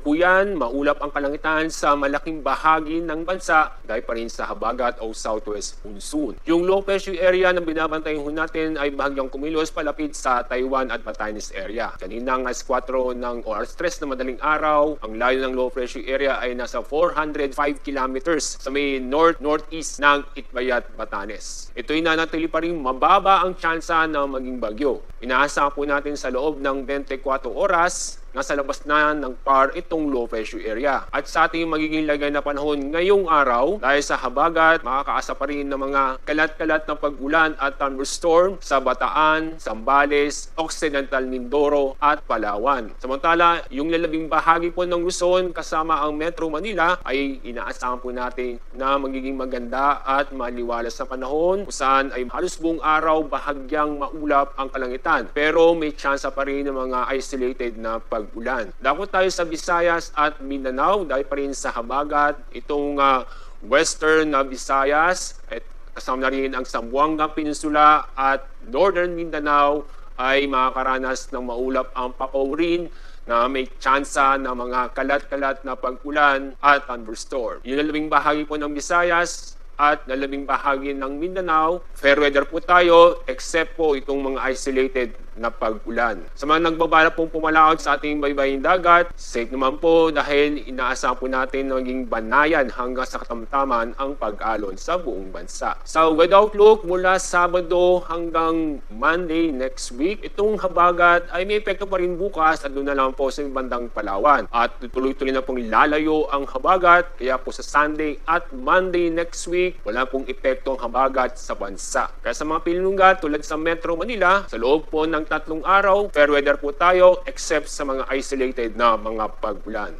Kasalukuyan, maulap ang kalangitan sa malaking bahagi ng bansa dahil pa rin sa habagat o southwest monsoon. Yung low pressure area na binabantayan natin ay bahagyang kumilos palapit sa Taiwan at Batanes area. Kanina ng alas 4 ng o alas 3 na madaling araw, ang layo ng low pressure area ay nasa 405 kilometers sa may north-northeast ng Itbayat, Batanes. Ito'y nanatili pa rin mababa ang tsansa na maging bagyo. Inaasahan po natin sa loob ng 24 oras nasa labas na ng PAR itong low pressure area. At sa ating magiging lagay na panahon ngayong araw, dahil sa habagat, makakaasa pa rin ng mga kalat-kalat na pag-ulan at thunderstorm sa Bataan, Zambales, Occidental Mindoro at Palawan. Samantala, yung lalabing bahagi po ng Luzon kasama ang Metro Manila ay inaasahan po natin na magiging maganda at maliwalas na panahon kung saan ay halos buong araw bahagyang maulap ang kalangitan. Pero may tsansa pa rin ng mga isolated na pag-ulan. Dako tayo sa Visayas at Mindanao dahil pa rin sa habagat itong western na Visayas at kasama na rin ang Zamboanga Peninsula at northern Mindanao ay makakaranas ng maulap ang Papaurin na may tsansa ng mga kalat-kalat na pag-ulan at thunderstorm. Yung lalabing bahagi po ng Visayas at lalabing bahagi ng Mindanao, fair weather po tayo except po itong mga isolated na pag-ulan. Sa mga nagbabala pong pumalakad sa ating baybaying dagat, safe naman po dahil inaasahan po natin maging banayan hanggang sa katamtaman ang pag-alon sa buong bansa. Sa weather outlook mula Sabado hanggang Monday next week, itong habagat ay may epekto pa rin bukas at doon na lang po sa bandang Palawan. At tuloy-tuloy na pong lalayo ang habagat, kaya po sa Sunday at Monday next week, wala pong epekto ang habagat sa bansa. Kaya sa mga pilungan tulad sa Metro Manila, sa loob po ng 3 araw, fair weather po tayo except sa mga isolated na mga pag-ulan.